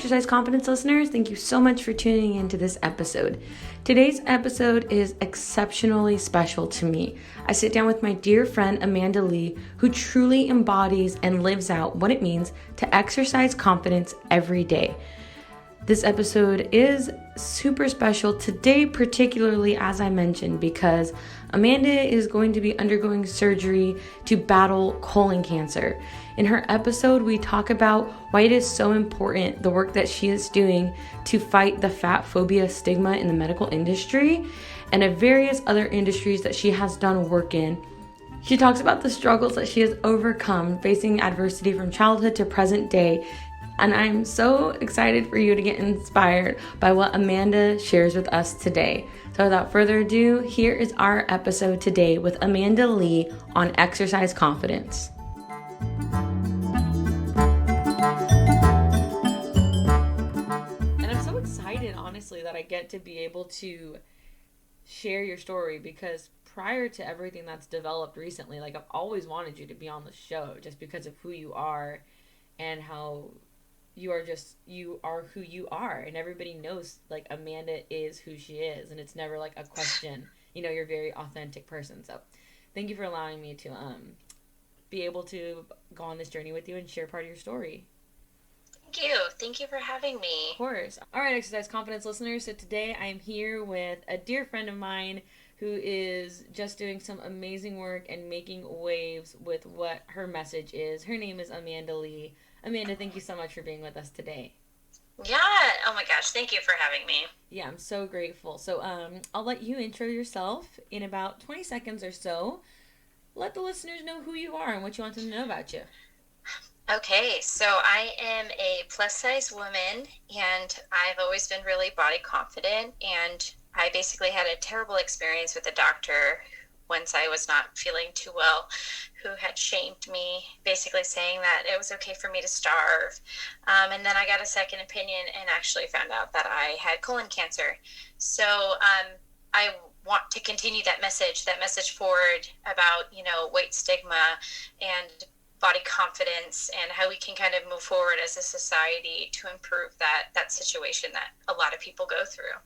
Exercise Confidence listeners, thank you so much for tuning into this episode. Today's episode is exceptionally special to me. I sit down with my dear friend Amanda Lee, who truly embodies and lives out what it means to exercise confidence every day. This episode is super special today, particularly as I mentioned, because Amanda is going to be undergoing surgery to battle colon cancer. In her episode, we talk about why it is so important, the work that she is doing to fight the fat phobia stigma in the medical industry and of various other industries that she has done work in. She talks about the struggles that she has overcome facing adversity from childhood to present day. And I'm so excited for you to get inspired by what Amanda shares with us today. So without further ado, here is our episode today with Amanda Lee on exercise confidence. And I'm so excited, honestly, that I get to be able to share your story, because prior to everything that's developed recently, like, I've always wanted you to be on the show just because of who you are and how you are who you are, and everybody knows, like, Amanda is who she is, and it's never like a question. You're a very authentic person. So thank you for allowing me to be able to go on this journey with you and share part of your story. Thank you for having me. Of course. All right, Exercise Confidence listeners, so today I'm here with a dear friend of mine who is just doing some amazing work and making waves with what her message is. Her name is Amanda Lee. Amanda, thank you so much for being with us today. Yeah. Oh my gosh. Thank you for having me. Yeah, I'm so grateful. So I'll let you intro yourself in about 20 seconds or so. Let the listeners know who you are and what you want them to know about you. Okay. So I am a plus size woman, and I've always been really body confident. And I basically had a terrible experience with a doctor once I was not feeling too well, who had shamed me, basically saying that it was okay for me to starve. And then I got a second opinion and actually found out that I had colon cancer. So I want to continue that message forward about, weight stigma and body confidence and how we can kind of move forward as a society to improve that situation that a lot of people go through.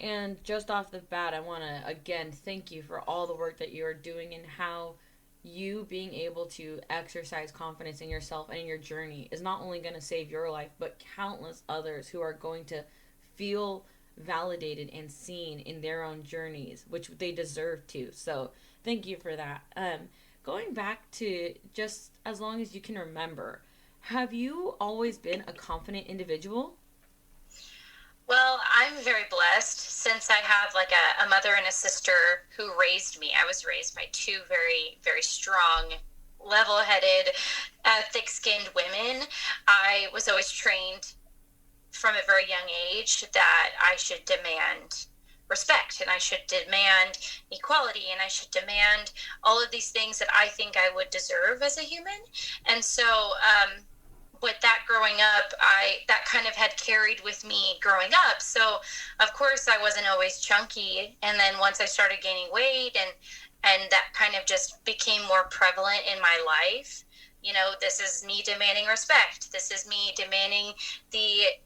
And just off the bat, I want to, again, thank you for all the work that you're doing and how you being able to exercise confidence in yourself and in your journey is not only going to save your life, but countless others who are going to feel validated and seen in their own journeys, which they deserve to. So thank you for that. Going back to just as long as you can remember, have you always been a confident individual? Well, I'm very blessed since I have like a mother and a sister who raised me. I was raised by two very, very strong, level-headed, thick-skinned women. I was always trained from a very young age that I should demand respect, and I should demand equality, and I should demand all of these things that I think I would deserve as a human. And so, with that growing up, that kind of had carried with me growing up. So of course I wasn't always chunky. And then once I started gaining weight and that kind of just became more prevalent in my life, this is me demanding respect. This is me demanding the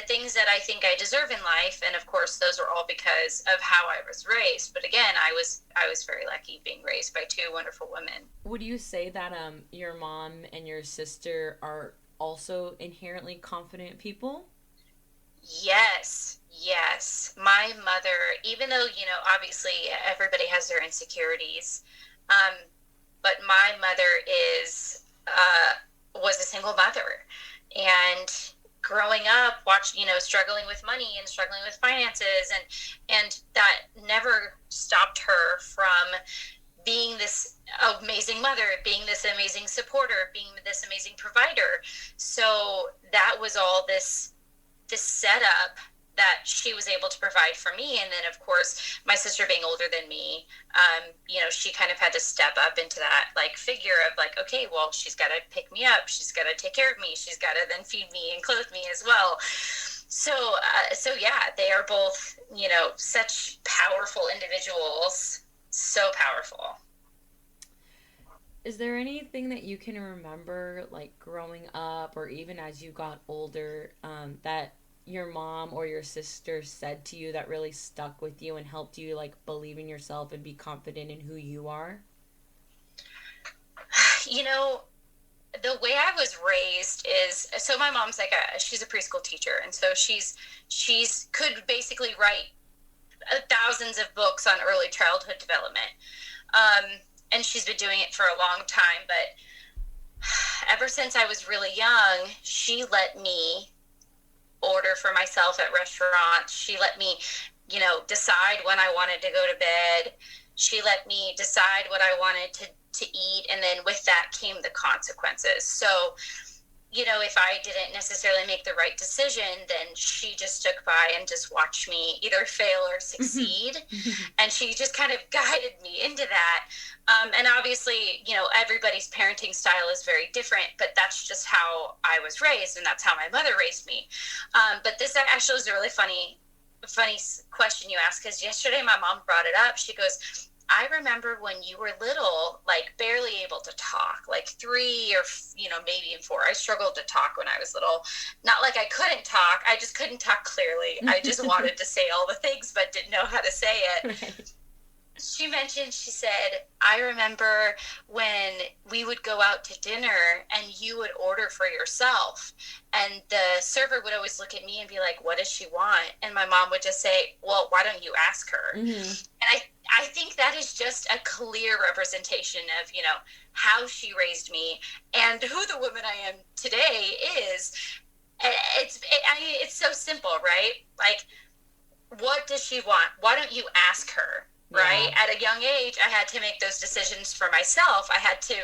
things that I think I deserve in life. And of course, those are all because of how I was raised. But again, I was very lucky being raised by two wonderful women. Would you say that your mom and your sister are also inherently confident people? Yes. My mother, even though, obviously everybody has their insecurities, but my mother was a single mother. And growing up, struggling with money and struggling with finances, and that never stopped her from being this amazing mother, being this amazing supporter, being this amazing provider. So that was all this setup that she was able to provide for me. And then, of course, my sister being older than me, she kind of had to step up into that figure of okay, well, she's got to pick me up. She's got to take care of me. She's got to then feed me and clothe me as well. So yeah, they are both, such powerful individuals. So powerful. Is there anything that you can remember, like growing up or even as you got older, that your mom or your sister said to you that really stuck with you and helped you like believe in yourself and be confident in who you are? You know, the way I was raised is, so my mom's like she's a preschool teacher, and so she's could basically write thousands of books on early childhood development. And she's been doing it for a long time, but ever since I was really young, she let me order for myself at restaurants. She let me, decide when I wanted to go to bed. She let me decide what I wanted to eat. And then with that came the consequences. So, if I didn't necessarily make the right decision, then she just stood by and just watched me either fail or succeed. And she just kind of guided me into that. And obviously, everybody's parenting style is very different, but that's just how I was raised, and that's how my mother raised me. But this actually is a really funny question you asked, because yesterday my mom brought it up. She goes, I remember when you were little, like barely able to talk, like 3 or, maybe in 4. I struggled to talk when I was little. Not like I couldn't talk. I just couldn't talk clearly. I just wanted to say all the things, but didn't know how to say it. Right. She said, I remember when we would go out to dinner and you would order for yourself. And the server would always look at me and be like, what does she want? And my mom would just say, well, why don't you ask her? Mm-hmm. And I think that is just a clear representation of, how she raised me and who the woman I am today is. It's so simple, right? Like, what does she want? Why don't you ask her? Right? Yeah. At a young age, I had to make those decisions for myself. I had to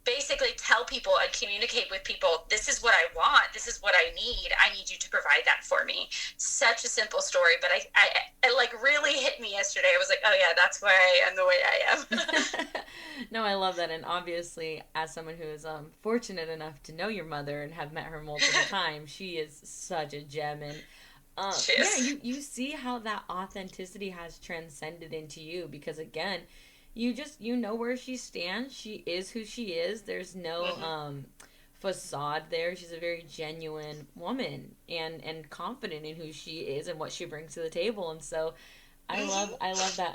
basically tell people and communicate with people, this is what I want. This is what I need. I need you to provide that for me. Such a simple story, but it like really hit me yesterday. I was like, oh yeah, that's why I am the way I am. No, I love that. And obviously, as someone who is fortunate enough to know your mother and have met her multiple times, she is such a gem. And yeah, you see how that authenticity has transcended into you, because again, you know where she stands. She is who she is. There's no facade there. She's a very genuine woman and confident in who she is and what she brings to the table. And so I love that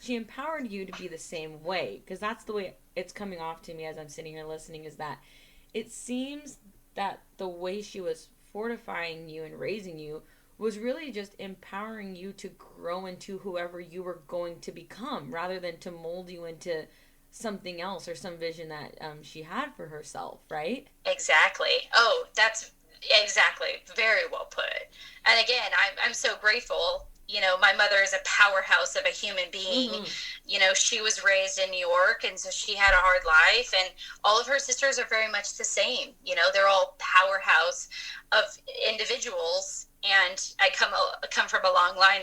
she empowered you to be the same way, because that's the way it's coming off to me as I'm sitting here listening, is that it seems that the way she was fortifying you and raising you was really just empowering you to grow into whoever you were going to become, rather than to mold you into something else or some vision that she had for herself, right? Exactly. Oh, that's exactly very well put. And again, I'm so grateful. My mother is a powerhouse of a human being. Mm-hmm. She was raised in New York, and so she had a hard life, and all of her sisters are very much the same. They're all powerhouse of individuals, and I come from a long line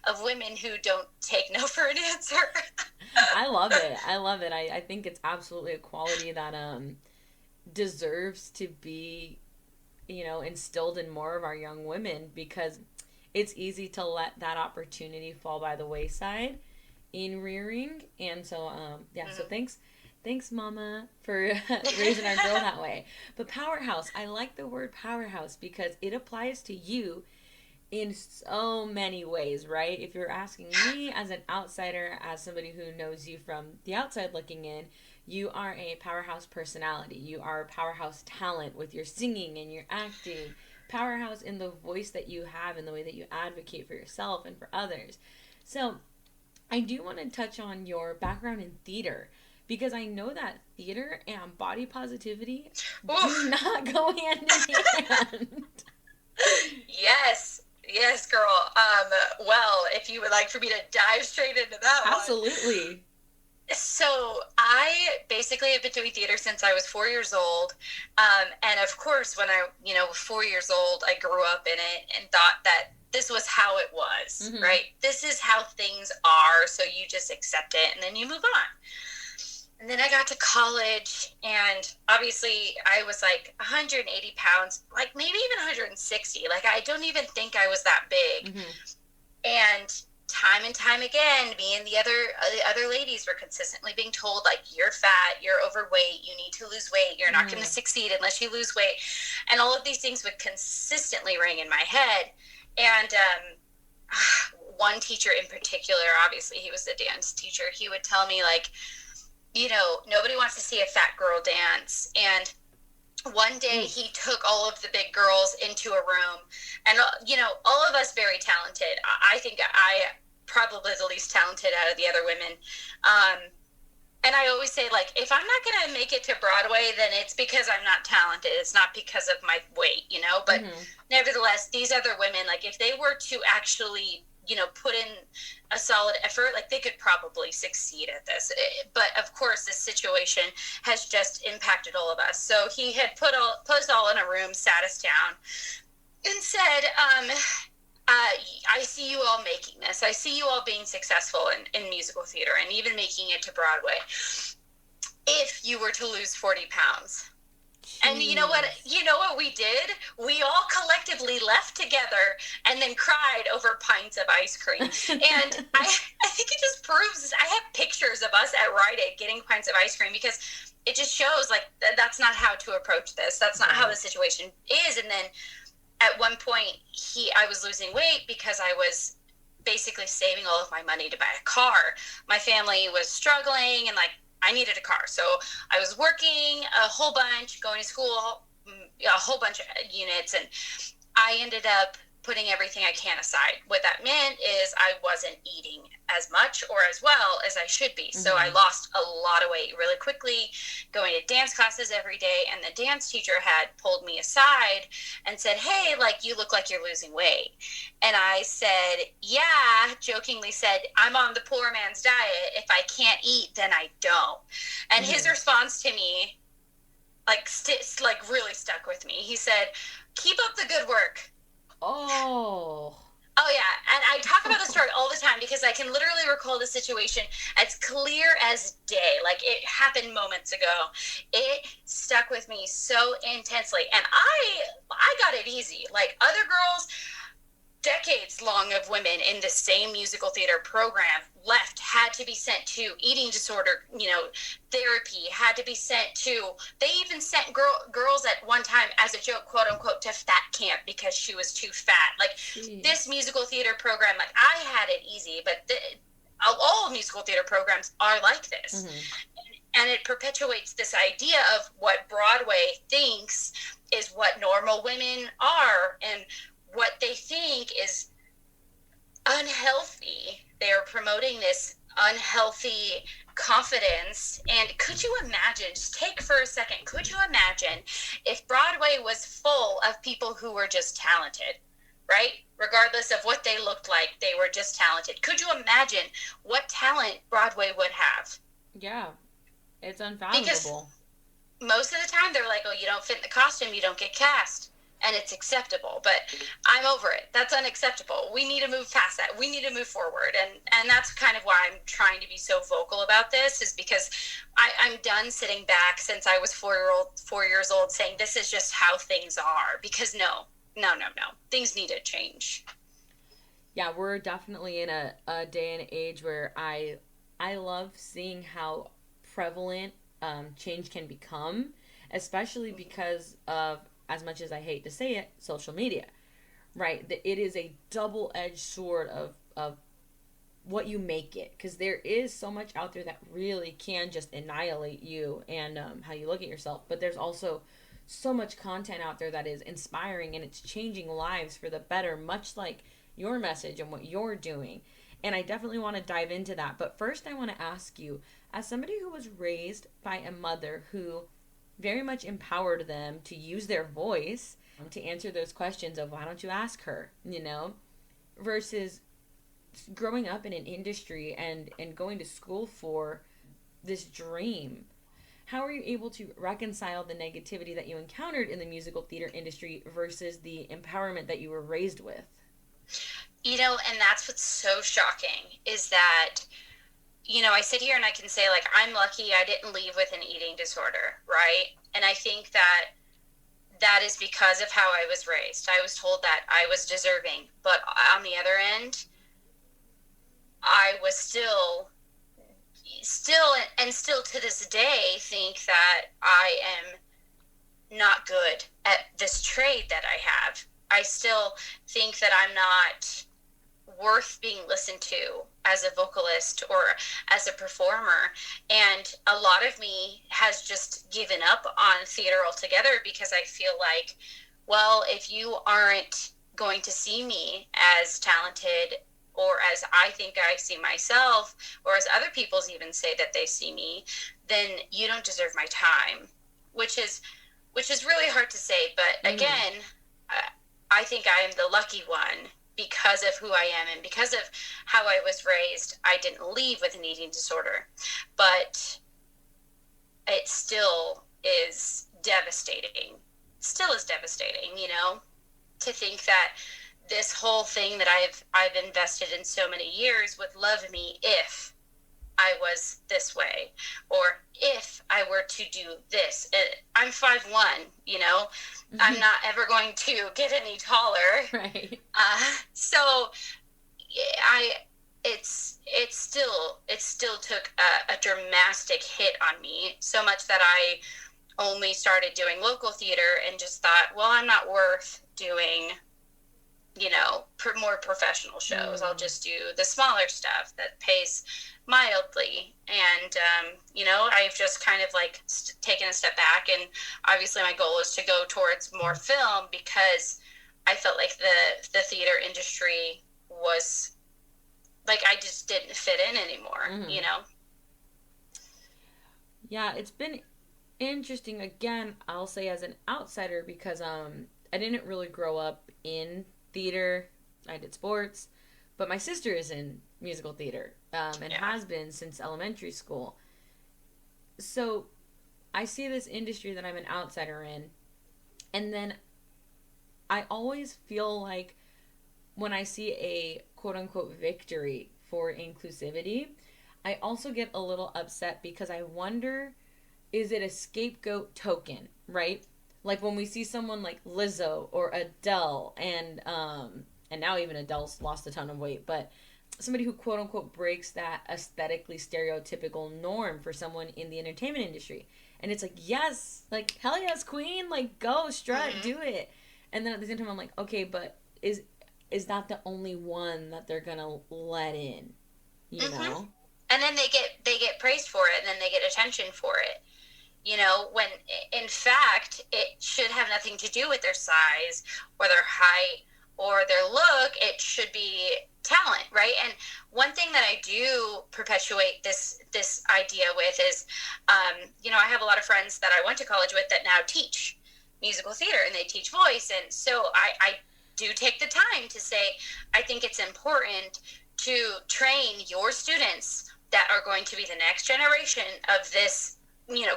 of women who don't take no for an answer. I love it. I love it. I think it's absolutely a quality that deserves to be, instilled in more of our young women, because it's easy to let that opportunity fall by the wayside in rearing. And so, so thanks, Mama, for raising our girl that way. But powerhouse, I like the word powerhouse because it applies to you in so many ways, right? If you're asking me as an outsider, as somebody who knows you from the outside looking in, you are a powerhouse personality. You are a powerhouse talent with your singing and your acting. Powerhouse in the voice that you have and the way that you advocate for yourself and for others. So I do want to touch on your background in theater, because I know that theater and body positivity do not go hand in hand. Yes, girl. Well, if you would like for me to dive straight into that one. Absolutely. So I basically have been doing theater since I was 4 years old. And of course, when I, 4 years old, I grew up in it and thought that this was how it was, right? This is how things are. So you just accept it and then you move on. And then I got to college, and obviously I was like 180 pounds, like maybe even 160. Like I don't even think I was that big. And time and time again, me and the other ladies were consistently being told, like, you're fat, you're overweight, you need to lose weight, you're not going to succeed unless you lose weight. And all of these things would consistently ring in my head. And one teacher in particular, obviously he was the dance teacher, he would tell me, like, nobody wants to see a fat girl dance. And one day he took all of the big girls into a room, and all of us very talented. I think I probably the least talented out of the other women. And I always say, like, if I'm not going to make it to Broadway, then it's because I'm not talented. It's not because of my weight, but nevertheless, these other women, like, if they were to actually put in a solid effort, like, they could probably succeed at this. But of course, this situation has just impacted all of us. So he had put us all in a room, sat us down, and said, I see you all making this. I see you all being successful in musical theater and even making it to Broadway. If you were to lose 40 pounds. And you know what we did? We all collectively left together and then cried over pints of ice cream. And I think it just proves, I have pictures of us at Rite Aid getting pints of ice cream, because it just shows, like, that's not how to approach this. That's not how the situation is. And then at one point I was losing weight because I was basically saving all of my money to buy a car. My family was struggling, and, like, I needed a car. So I was working a whole bunch, going to school, a whole bunch of units, and I ended up putting everything I can aside. What that meant is I wasn't eating as much or as well as I should be. So I lost a lot of weight really quickly, going to dance classes every day. And the dance teacher had pulled me aside and said, hey, like, you look like you're losing weight. And I said, yeah, jokingly said, I'm on the poor man's diet. If I can't eat, then I don't. And his response to me, like, really stuck with me. He said, keep up the good work. Oh, yeah. And I talk about the story all the time because I can literally recall the situation as clear as day. Like, it happened moments ago. It stuck with me so intensely. And I got it easy. Like, other girls, decades long of women in the same musical theater program left, had to be sent to eating disorder, therapy, had to be sent to, they even sent girls at one time as a joke, quote unquote, to fat camp because she was too fat. Like, this musical theater program, like, I had it easy, but all musical theater programs are like this. And it perpetuates this idea of what Broadway thinks is what normal women are, and what they think is unhealthy. They're promoting this unhealthy confidence. And could you imagine, just take for a second, could you imagine if Broadway was full of people who were just talented, right? Regardless of what they looked like, they were just talented. Could you imagine what talent Broadway would have? Yeah, it's unfathomable. Because most of the time they're like, oh, you don't fit in the costume, you don't get cast. And it's acceptable, but I'm over it. That's unacceptable. We need to move past that. We need to move forward. And that's kind of why I'm trying to be so vocal about this, is because I'm done sitting back since I was 4 years old saying this is just how things are, because no. Things need to change. Yeah, we're definitely in a day and age where I love seeing how prevalent change can become, especially because of, as much as I hate to say it, social media, right? It is a double-edged sword of what you make it, because there is so much out there that really can just annihilate you and how you look at yourself. But there's also so much content out there that is inspiring, and it's changing lives for the better, much like your message and what you're doing. And I definitely want to dive into that. But first, I want to ask you, as somebody who was raised by a mother who very much empowered them to use their voice to answer those questions of why don't you ask her, versus growing up in an industry and going to school for this dream. How are you able to reconcile the negativity that you encountered in the musical theater industry versus the empowerment that you were raised with? And that's what's so shocking, is that I sit here and I can say, like, I'm lucky I didn't leave with an eating disorder, right? And I think that is because of how I was raised. I was told that I was deserving. But on the other end, I was still to this day think that I am not good at this trade that I have. I still think that I'm not worth being listened to as a vocalist or as a performer. And a lot of me has just given up on theater altogether because I feel like, well, if you aren't going to see me as talented or as I think I see myself, or as other people even say that they see me, then you don't deserve my time, which is really hard to say. But again, I think I am the lucky one because of who I am and because of how I was raised. I didn't leave with an eating disorder, but it still is devastating. Still is devastating, to think that this whole thing that I've invested in so many years would love me if I was this way, or if I were to do this. I'm 5'1", I'm not ever going to get any taller. Right. So it still took a dramatic hit on me, so much that I only started doing local theater and just thought, well, I'm not worth doing more professional shows. I'll just do the smaller stuff that pays mildly. And I've just kind of like taken a step back, and obviously my goal is to go towards more film, because I felt like the theater industry was like, I just didn't fit in anymore. Yeah, it's been interesting. Again, I'll say as an outsider, because I didn't really grow up in theater. I did sports, but my sister is in musical theater, and has been since elementary school. So I see this industry that I'm an outsider in, and then I always feel like when I see a quote unquote victory for inclusivity, I also get a little upset, because I wonder, is it a scapegoat token, right? Like when we see someone like Lizzo or Adele, and now even Adele's lost a ton of weight, but somebody who quote unquote breaks that aesthetically stereotypical norm for someone in the entertainment industry. And it's like, yes, like hell yes, queen, like go strut, do it. And then at the same time I'm like, okay, but is that the only one that they're gonna let in? You know? And then they get praised for it, and then they get attention for it. When in fact it should have nothing to do with their size or their height or their look. It should be talent, right? And one thing that I do perpetuate this idea with is, I have a lot of friends that I went to college with that now teach musical theater, and they teach voice. And so I do take the time to say, I think it's important to train your students that are going to be the next generation of this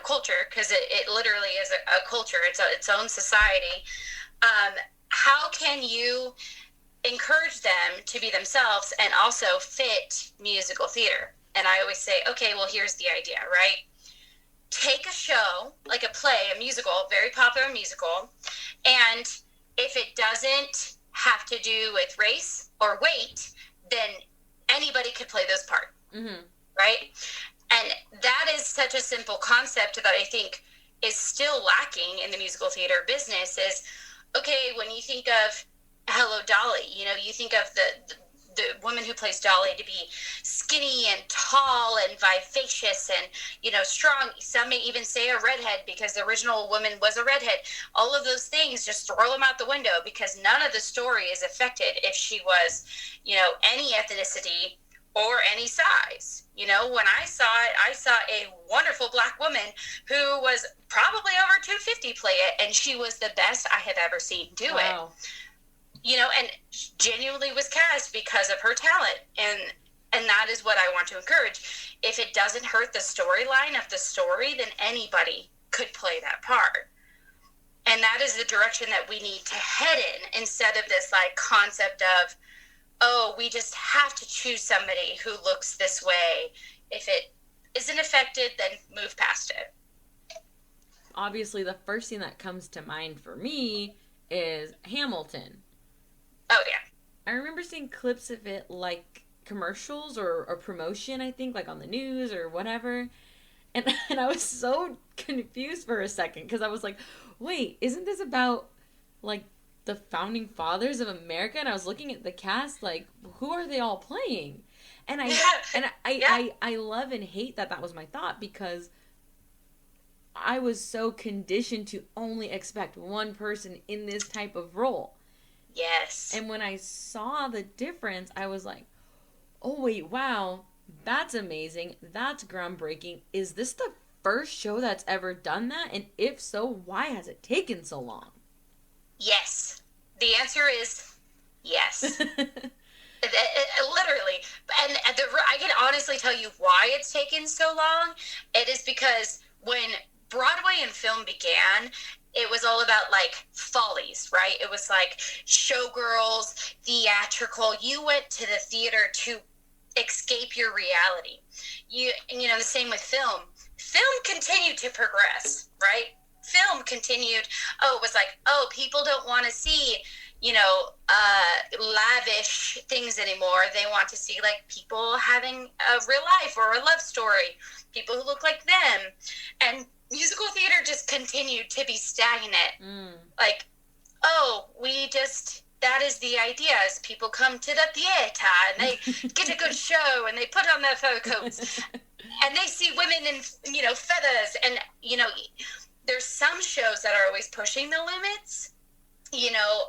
culture, because it literally is a culture. It's its own society. How can you encourage them to be themselves and also fit musical theater? And I always say, okay, well, here's the idea, right? Take a show, like a play, a musical, very popular musical, and if it doesn't have to do with race or weight, then anybody could play those parts, right? And that is such a simple concept that I think is still lacking in the musical theater business. Is, okay, when you think of Hello Dolly, you think of the woman who plays Dolly to be skinny and tall and vivacious and, strong. Some may even say a redhead, because the original woman was a redhead. All of those things, just throw them out the window, because none of the story is affected if she was, any ethnicity or any size. When I saw it, I saw a wonderful Black woman who was probably over 250 play it, and she was the best I have ever seen do it. And genuinely was cast because of her talent. And that is what I want to encourage. If it doesn't hurt the storyline of the story, then anybody could play that part. And that is the direction that we need to head in, instead of this like concept of, oh, we just have to choose somebody who looks this way. If it isn't affected, then move past it. Obviously, the first thing that comes to mind for me is Hamilton. Oh, yeah. I remember seeing clips of it like commercials or promotion, I think, like on the news or whatever. And I was so confused for a second because I was like, wait, isn't this about like the founding fathers of America? And I was looking at the cast, like, who are they all playing? And I love and hate that was my thought, because I was so conditioned to only expect one person in this type of role. Yes. And when I saw the difference, I was like, oh, wait, wow, that's amazing. That's groundbreaking. Is this the first show that's ever done that? And if so, why has it taken so long? Yes. The answer is yes. Literally. And I can honestly tell you why it's taken so long. It is because when Broadway and film began, it was all about like follies, right? It was like showgirls, theatrical. You went to the theater to escape your reality. You know, the same with film. Film continued to progress, right? Film continued. Oh, it was like, oh, people don't want to see, you know, lavish things anymore. They want to see like people having a real life or a love story, people who look like them. And musical theater just continued to be stagnant. Like, oh, that is the idea, is people come to the theater and they get a good show and they put on their fur coats and they see women in, you know, feathers. And, you know, there's some shows that are always pushing the limits, you know,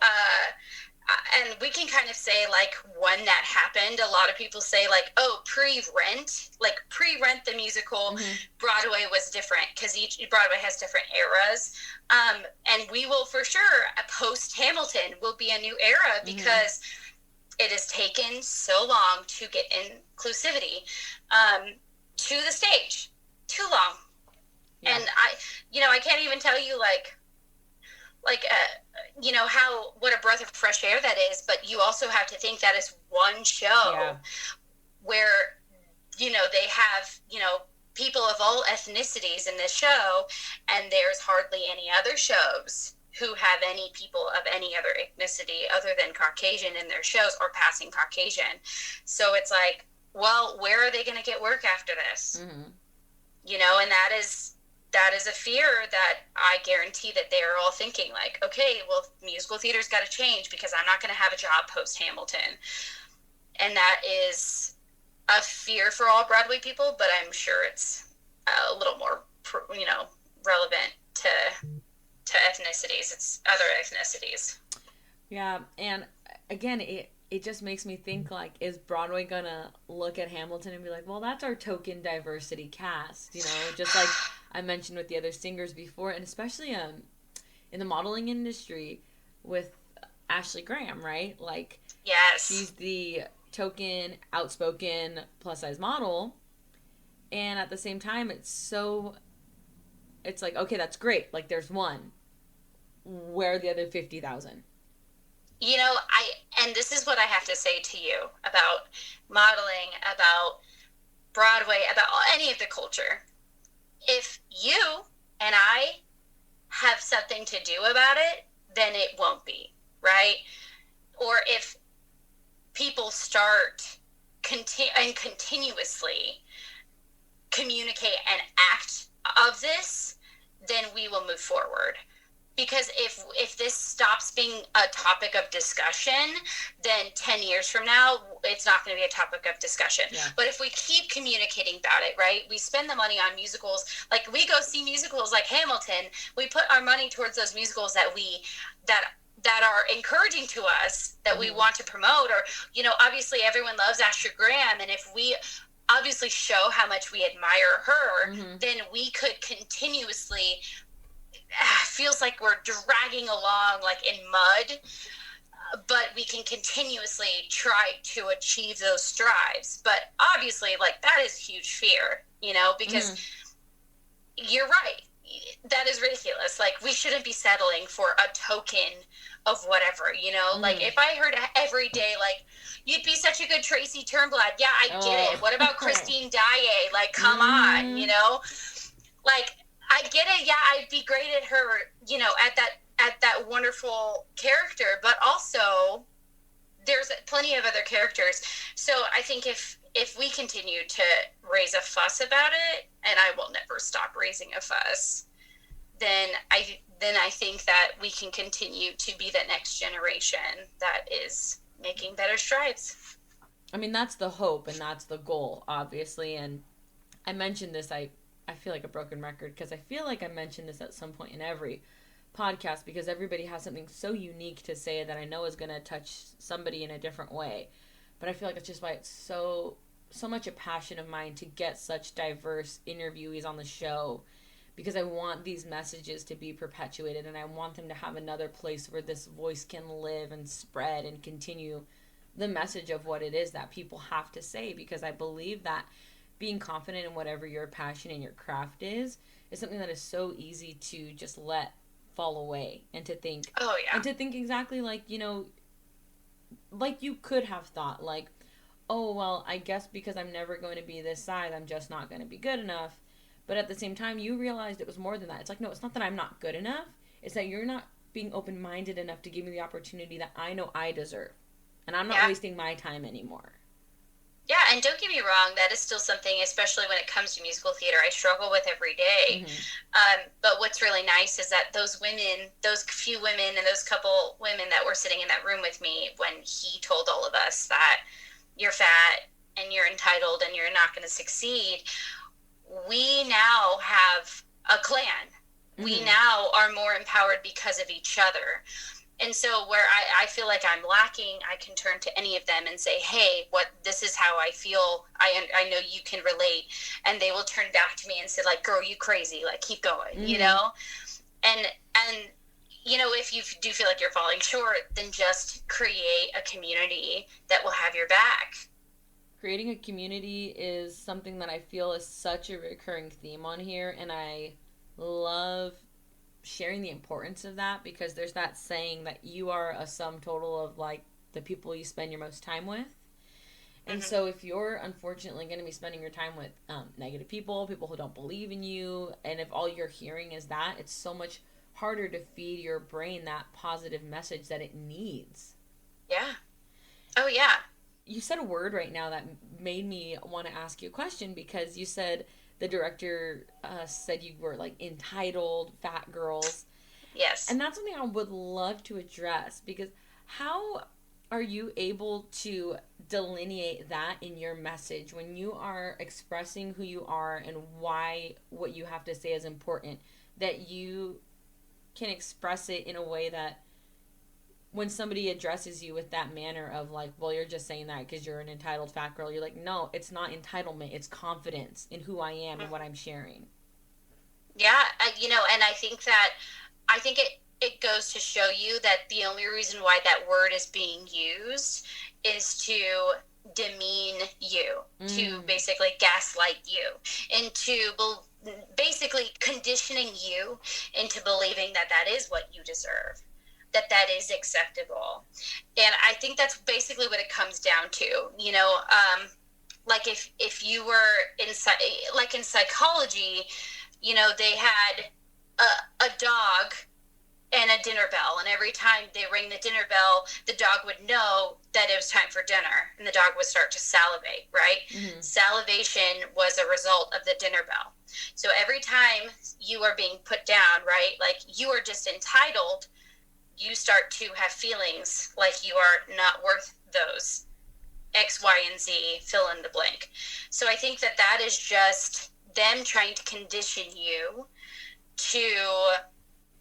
and we can kind of say like when that happened, a lot of people say like, oh, pre-Rent the musical, Broadway was different because each Broadway has different eras. And we will for sure, post Hamilton will be a new era because it has taken so long to get inclusivity to the stage. Too long. Yeah. And I can't even tell you you know, what a breath of fresh air that is, but you also have to think that is one show where, you know, they have, you know, people of all ethnicities in this show, and there's hardly any other shows who have any people of any other ethnicity other than Caucasian in their shows or passing Caucasian. So it's like, well, where are they going to get work after this? You know, and that is a fear that I guarantee that they're all thinking like, okay, well, musical theater's got to change because I'm not going to have a job post Hamilton. And that is a fear for all Broadway people, but I'm sure it's a little more, you know, relevant to ethnicities. It's other ethnicities. Yeah. And again, it just makes me think like, is Broadway gonna look at Hamilton and be like, well, that's our token diversity cast, you know, just like I mentioned with the other singers before, and especially in the modeling industry with Ashley Graham, right? Like, yes, she's the token, outspoken, plus size model, and at the same time, it's like, okay, that's great. Like, there's one. Where are the other 50,000? You know, and this is what I have to say to you about modeling, about Broadway, about any of the culture. If you and I have something to do about it, then it won't be, right? Or if people start continuously communicate and act of this, then we will move forward. Because if this stops being a topic of discussion, then 10 years from now, it's not going to be a topic of discussion. Yeah. But if we keep communicating about it, right? We spend the money on musicals. Like, we go see musicals like Hamilton. We put our money towards those musicals that are encouraging to us, that we want to promote. Or, you know, obviously everyone loves Ashley Graham. And if we obviously show how much we admire her, then we could continuously... feels like we're dragging along like in mud, but we can continuously try to achieve those strides. But obviously, like, that is huge fear, you know, because you're right, that is ridiculous. Like, we shouldn't be settling for a token of whatever, you know. Like, if I heard every day, like, you'd be such a good Tracy Turnblad, yeah, I get it. What about Christine Daae? Like, come on, you know. Like, I get it. Yeah, I'd be great at her, you know, at that wonderful character. But also, there's plenty of other characters. So I think if we continue to raise a fuss about it, and I will never stop raising a fuss, then I think that we can continue to be the next generation that is making better strides. I mean, that's the hope and that's the goal, obviously. And I mentioned this, I feel like a broken record, because I feel like I mentioned this at some point in every podcast, because everybody has something so unique to say that I know is going to touch somebody in a different way. But I feel like it's just why it's so much a passion of mine to get such diverse interviewees on the show, because I want these messages to be perpetuated, and I want them to have another place where this voice can live and spread and continue the message of what it is that people have to say, because I believe that being confident in whatever your passion and your craft is something that is so easy to just let fall away, and to think, oh yeah, and to think exactly like, you know, like you could have thought like, oh, well, I guess because I'm never going to be this size, I'm just not going to be good enough. But at the same time, you realized it was more than that. It's like, no, it's not that I'm not good enough. It's that you're not being open-minded enough to give me the opportunity that I know I deserve. And I'm not wasting my time anymore. Yeah, and don't get me wrong, that is still something, especially when it comes to musical theater, I struggle with every day. But what's really nice is that those few women and those couple women that were sitting in that room with me when he told all of us that you're fat and you're entitled and you're not going to succeed, we now have a clan. We now are more empowered because of each other. And so where I feel like I'm lacking, I can turn to any of them and say, hey, this is how I feel. I know you can relate. And they will turn back to me and say, like, girl, you crazy. Like, keep going, you know? And, you know, if you do feel like you're falling short, then just create a community that will have your back. Creating a community is something that I feel is such a recurring theme on here. And I love sharing the importance of that, because there's that saying that you are a sum total of like the people you spend your most time with. And so if you're unfortunately going to be spending your time with negative people who don't believe in you, and if all you're hearing is that, it's so much harder to feed your brain that positive message that it needs. Yeah. Oh yeah. You said a word right now that made me want to ask you a question, because you said the director said you were like entitled fat girls. Yes. And that's something I would love to address, because how are you able to delineate that in your message when you are expressing who you are and why what you have to say is important, that you can express it in a way that when somebody addresses you with that manner of like, well, you're just saying that because you're an entitled fat girl, you're like, no, it's not entitlement, it's confidence in who I am and what I'm sharing. Yeah, you know, and I think it goes to show you that the only reason why that word is being used is to demean you, to basically gaslight you, and to basically conditioning you into believing that that is what you deserve, that is acceptable. And I think that's basically what it comes down to, you know. Like if you were in psychology, you know, they had a dog and a dinner bell, and every time they ring the dinner bell, the dog would know that it was time for dinner, and the dog would start to salivate, right? Salivation was a result of the dinner bell. So every time you are being put down, right, like you are just entitled, you start to have feelings like you are not worth those X, Y, and Z, fill in the blank. So I think that is just them trying to condition you to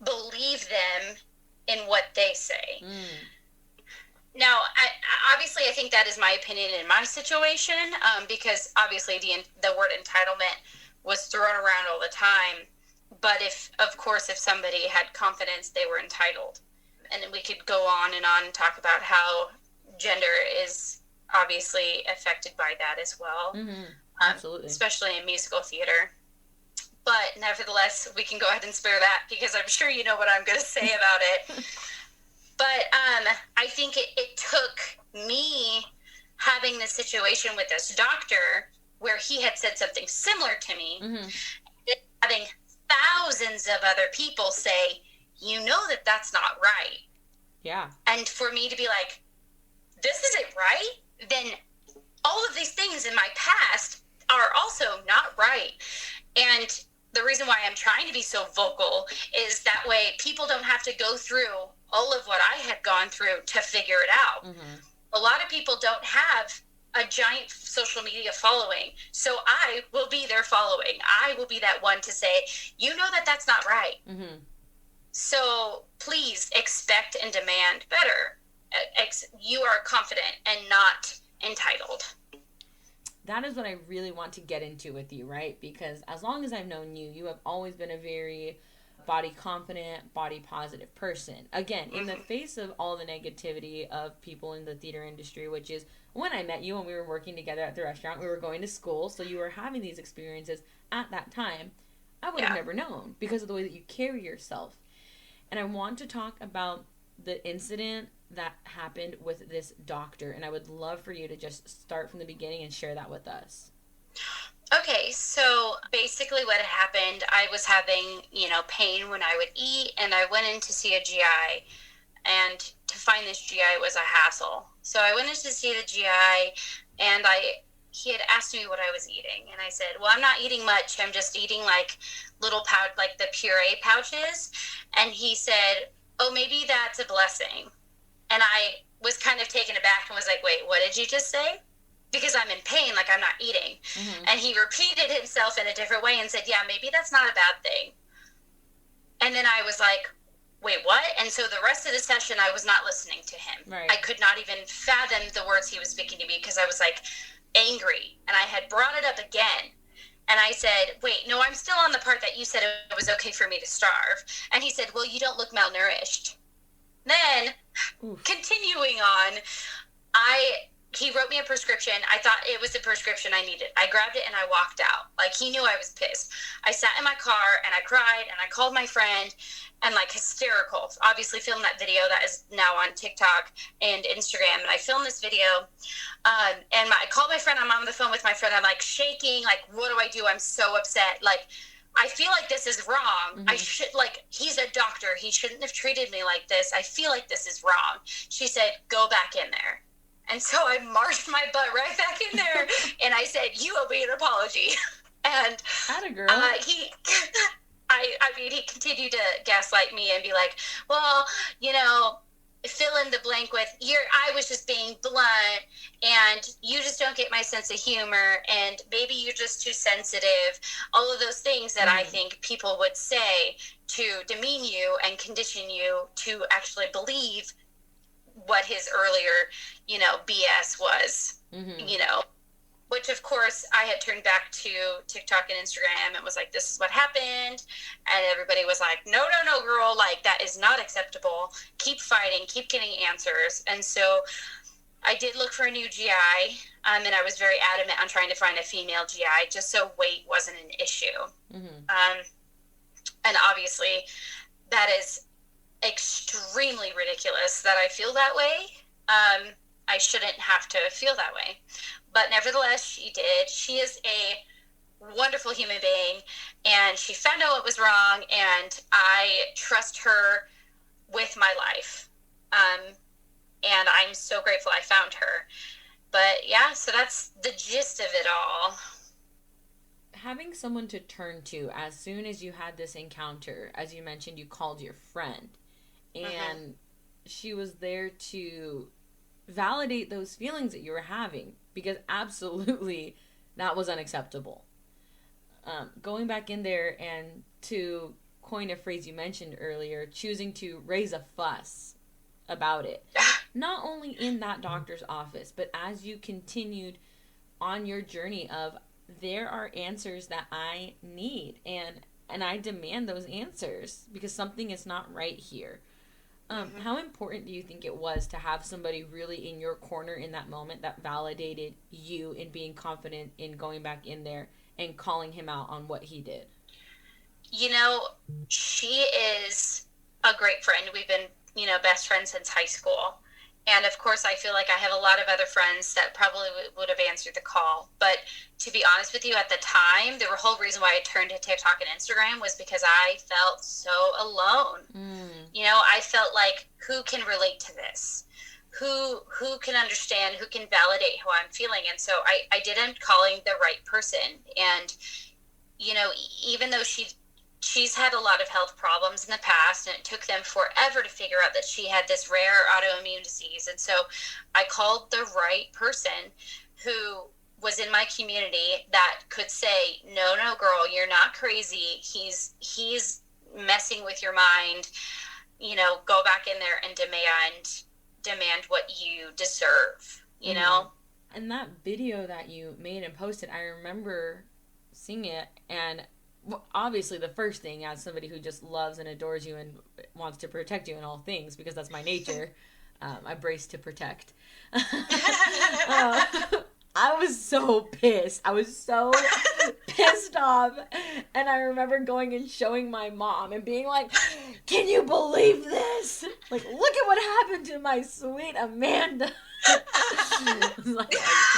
believe them in what they say. Now, I think that is my opinion in my situation, because obviously the word entitlement was thrown around all the time. But if somebody had confidence, they were entitled. And we could go on and talk about how gender is obviously affected by that as well. Absolutely. Especially in musical theater. But nevertheless, we can go ahead and spare that, because I'm sure you know what I'm going to say about it. But I think it took me having this situation with this doctor where he had said something similar to me, having thousands of other people say, you know that's not right. Yeah. And for me to be like, this isn't right, then all of these things in my past are also not right. And the reason why I'm trying to be so vocal is that way people don't have to go through all of what I had gone through to figure it out. A lot of people don't have a giant social media following. So I will be their following. I will be that one to say, you know that that's not right. So please expect and demand better. You are confident and not entitled. That is what I really want to get into with you, right? Because as long as I've known you, you have always been a very body confident, body positive person. Again, in the face of all the negativity of people in the theater industry, which is when I met you and we were working together at the restaurant, we were going to school, so you were having these experiences at that time, I would have never known because of the way that you carry yourself. And I want to talk about the incident that happened with this doctor, and I would love for you to just start from the beginning and share that with us. Okay, so basically what happened, I was having, pain when I would eat, and I went in to see a GI, and to find this GI was a hassle. So I went in to see the GI, and he had asked me what I was eating, and I said, well, I'm not eating much, I'm just eating like little pouch, like the puree pouches. And he said, oh, maybe that's a blessing. And I was kind of taken aback and was like, wait, what did you just say? Because I'm in pain, like I'm not eating. And he repeated himself in a different way and said, yeah, maybe that's not a bad thing. And then I was like, wait, what? And so the rest of the session, I was not listening to him. Right. I could not even fathom the words he was speaking to me because I was like angry. And I had brought it up again. And I said, wait, no, I'm still on the part that you said it was okay for me to starve. And he said, well, you don't look malnourished. Then, continuing on, he wrote me a prescription. I thought it was the prescription I needed. I grabbed it and I walked out. Like, he knew I was pissed. I sat in my car and I cried and I called my friend and like hysterical. Obviously filmed that video that is now on TikTok and Instagram. And I filmed this video. And I called my friend. I'm on the phone with my friend. I'm like shaking. Like, what do I do? I'm so upset. Like, I feel like this is wrong. I should, he's a doctor. He shouldn't have treated me like this. I feel like this is wrong. She said, go back in there. And so I marched my butt right back in there. And I said, you owe me an apology. And Atta girl. He continued to gaslight me and be like, well, fill in the blank with I was just being blunt and you just don't get my sense of humor and maybe you're just too sensitive. All of those things that I think people would say to demean you and condition you to actually believe what his earlier, BS was, which of course I had turned back to TikTok and Instagram and was like, this is what happened. And everybody was like, no, girl, like that is not acceptable. Keep fighting, keep getting answers. And so I did look for a new GI. And I was very adamant on trying to find a female GI just so weight wasn't an issue. And obviously that is extremely ridiculous that I feel that way. I shouldn't have to feel that way. But nevertheless, she did. She is a wonderful human being, and she found out what was wrong, and I trust her with my life. And I'm so grateful I found her. But yeah, so that's the gist of it all. Having someone to turn to as soon as you had this encounter, as you mentioned, you called your friend, and she was there to validate those feelings that you were having, because absolutely that was unacceptable. Going back in there and to coin a phrase you mentioned earlier, choosing to raise a fuss about it, not only in that doctor's office, but as you continued on your journey of there are answers that I need and I demand those answers because something is not right here. How important do you think it was to have somebody really in your corner in that moment that validated you in being confident in going back in there and calling him out on what he did? She is a great friend. We've been, best friends since high school. And of course, I feel like I have a lot of other friends that probably would have answered the call. But to be honest with you, at the time, the whole reason why I turned to TikTok and Instagram was because I felt so alone. I felt like, who can relate to this? who can understand, who can validate how I'm feeling. And so I did end up calling the right person. And, you know, even though she's had a lot of health problems in the past, and it took them forever to figure out that she had this rare autoimmune disease. And so I called the right person who was in my community that could say, no, girl, you're not crazy. He's messing with your mind. You know, go back in there and demand what you deserve, you know? And that video that you made and posted, I remember seeing it, and obviously the first thing, as somebody who just loves and adores you and wants to protect you in all things, because that's my nature, I brace to protect. I was so pissed. I was so pissed off. And I remember going and showing my mom and being like, can you believe this? Like, look at what happened to my sweet Amanda. I was like,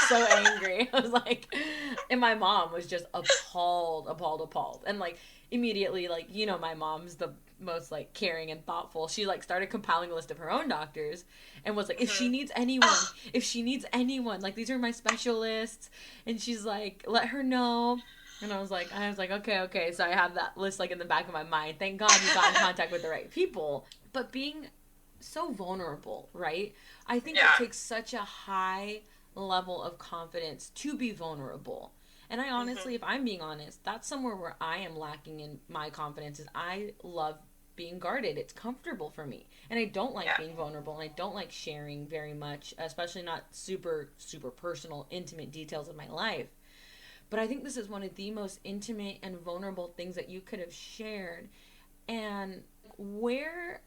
so angry. I was like, and my mom was just appalled. And like, immediately, like, you know, my mom's the most like caring and thoughtful. She like started compiling a list of her own doctors and was like, if she needs anyone, like, these are my specialists. And she's like, let her know. And I was like, okay. So I have that list like in the back of my mind. Thank God you got in contact with the right people. But being so vulnerable, right? I think it takes such a high level of confidence to be vulnerable. And I honestly, if I'm being honest, that's somewhere where I am lacking in my confidence. Is I love being guarded. It's comfortable for me. And I don't like being vulnerable, and I don't like sharing very much, especially not super, super personal, intimate details of my life. But I think this is one of the most intimate and vulnerable things that you could have shared. And where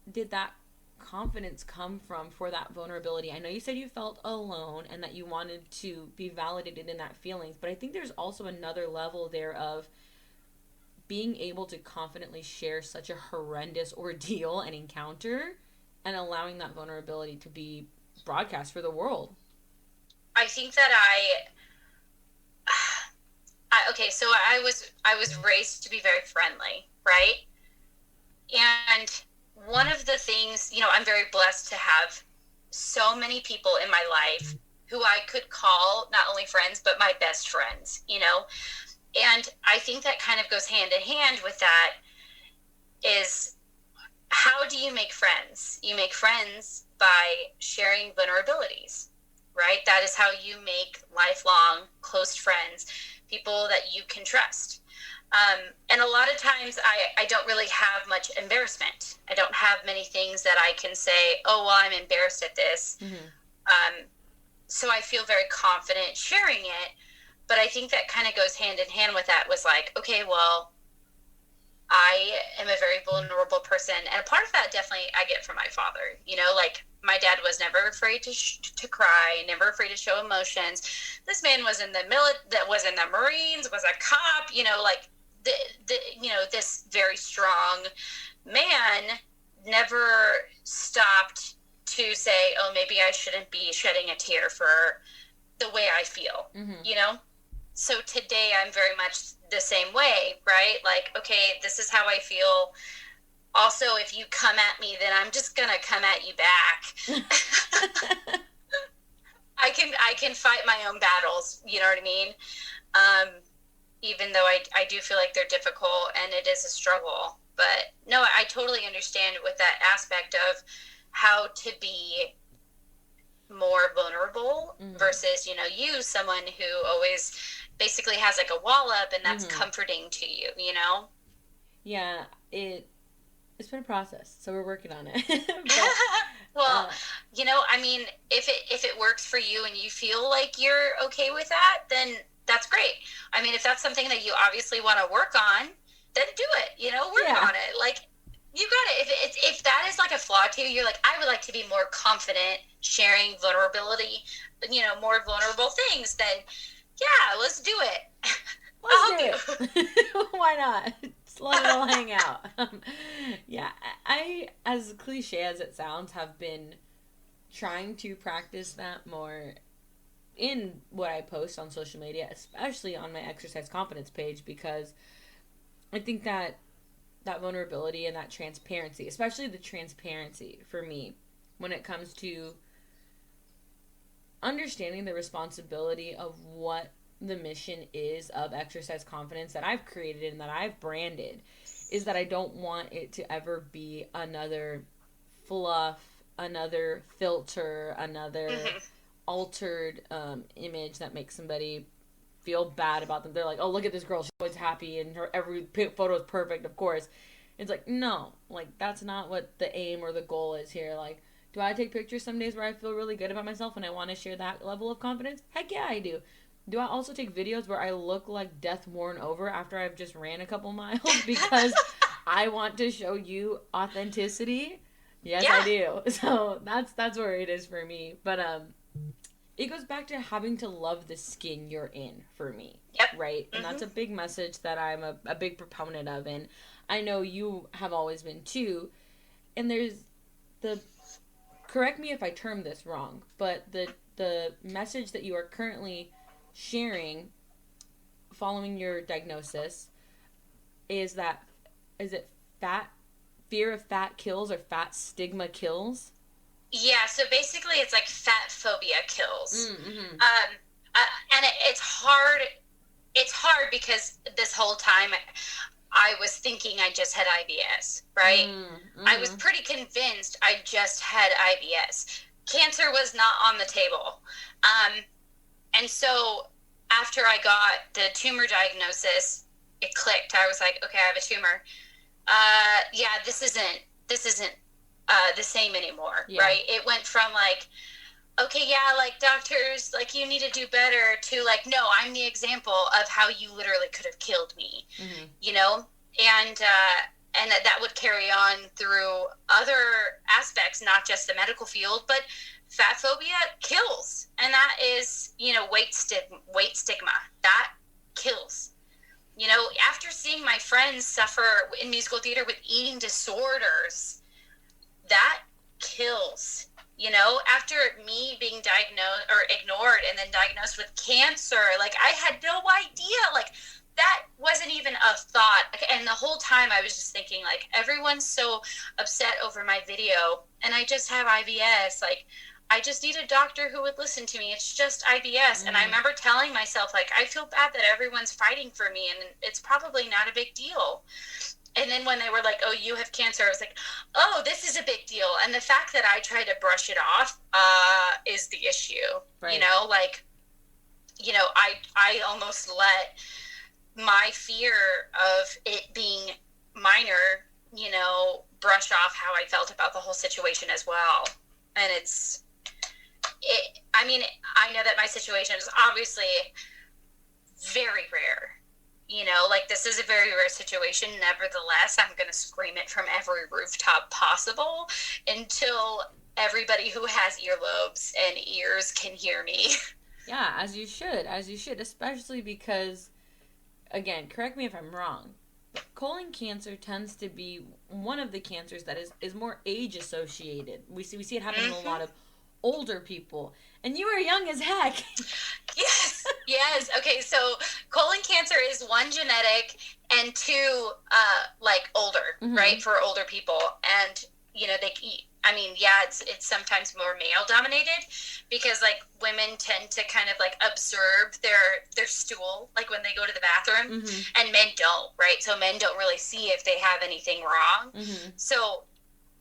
did that confidence come from for that vulnerability? I know you said you felt alone and that you wanted to be validated in that feelings, but I think there's also another level there of being able to confidently share such a horrendous ordeal and encounter and allowing that vulnerability to be broadcast for the world. I think that okay, so I was raised to be very friendly, right? And one of the things, you know, I'm very blessed to have so many people in my life who I could call not only friends, but my best friends, you know? And I think that kind of goes hand in hand with that is, how do you make friends? You make friends by sharing vulnerabilities, right? That is how you make lifelong close friends, people that you can trust. And a lot of times I don't really have much embarrassment. I don't have many things that I can say, oh, well, I'm embarrassed at this. So I feel very confident sharing it. But I think that kind of goes hand in hand with that, was like, okay, well, I am a very vulnerable person. And a part of that definitely I get from my father. You know, like, my dad was never afraid to cry, never afraid to show emotions. This man was in the was in the Marines, was a cop, you know, like, you know, this very strong man never stopped to say, oh, maybe I shouldn't be shedding a tear for the way I feel, you know? So today I'm very much the same way, right? Like, okay, this is how I feel. Also, if you come at me, then I'm just going to come at you back. I can fight my own battles, you know what I mean? Even though I do feel like they're difficult and it is a struggle. But no, I totally understand with that aspect of how to be more vulnerable versus, you know, you, someone who always basically has like a wall up, and that's comforting to you, you know? Yeah, it's been a process, so we're working on it. But, well, you know, I mean, if it works for you and you feel like you're okay with that, then that's great. I mean, if that's something that you obviously want to work on, then do it, you know, work on it. Like, you got it. If that is like a flaw to you, you're like, I would like to be more confident sharing vulnerability, you know, more vulnerable things, then yeah, let's do it. Let's do it. Why not? Just let it all hang out. Yeah, I, as cliche as it sounds, have been trying to practice that more in what I post on social media, especially on my exercise confidence page, because I think that vulnerability and that transparency, especially the transparency for me, when it comes to understanding the responsibility of what the mission is of Exercise Confidence that I've created and that I've branded, is that I don't want it to ever be another fluff, another filter, another altered image that makes somebody feel bad about them. They're like, oh, look at this girl, she's always happy and her every photo is perfect, of course. It's like, no, like, that's not what the aim or the goal is here. Like, do I take pictures some days where I feel really good about myself and I want to share that level of confidence? Heck yeah, I do. Do I also take videos where I look like death worn over after I've just ran a couple miles because I want to show you authenticity? Yes, yeah. I do. So that's where it is for me. But it goes back to having to love the skin you're in for me. Yep. Right? And that's a big message that I'm a big proponent of. And I know you have always been too. And there's the, correct me if I term this wrong, but the message that you are currently sharing following your diagnosis is it fear of fat kills or fat stigma kills? Yeah, so basically it's like fat phobia kills. And it's hard because this whole time I was thinking I just had IBS, right? I was pretty convinced I just had IBS. Cancer was not on the table. And so after I got the tumor diagnosis, it clicked. I was like, okay, I have a tumor. Yeah, this isn't the same anymore, right? It went from like, okay, yeah, like doctors, like you need to do better, to like, no, I'm the example of how you literally could have killed me, you know? And that would carry on through other aspects, not just the medical field, but fat phobia kills. And that is, you know, weight stigma. That kills. You know, after seeing my friends suffer in musical theater with eating disorders, that kills. You know, after me being diagnosed or ignored and then diagnosed with cancer, like I had no idea, like that wasn't even a thought. And the whole time I was just thinking, like, everyone's so upset over my video and I just have IBS. Like, I just need a doctor who would listen to me. It's just IBS. And I remember telling myself, like, I feel bad that everyone's fighting for me and it's probably not a big deal. And then when they were like, oh, you have cancer, I was like, oh, this is a big deal. And the fact that I try to brush it off is the issue. Right. You know, like, you know, I almost let my fear of it being minor, you know, brush off how I felt about the whole situation as well. And I mean, I know that my situation is obviously very rare. You know, like this is a very rare situation. Nevertheless, I'm going to scream it from every rooftop possible until everybody who has earlobes and ears can hear me. Yeah, as you should, especially because, again, correct me if I'm wrong, colon cancer tends to be one of the cancers that is more age associated. We see it happen in a lot of older people, and you are young as heck. Yes. Okay, so colon cancer is one, genetic, and two, like older, right, for older people. And you know, it's sometimes more male dominated because like women tend to kind of like observe their stool, like when they go to the bathroom, and men don't, right? So men don't really see if they have anything wrong. So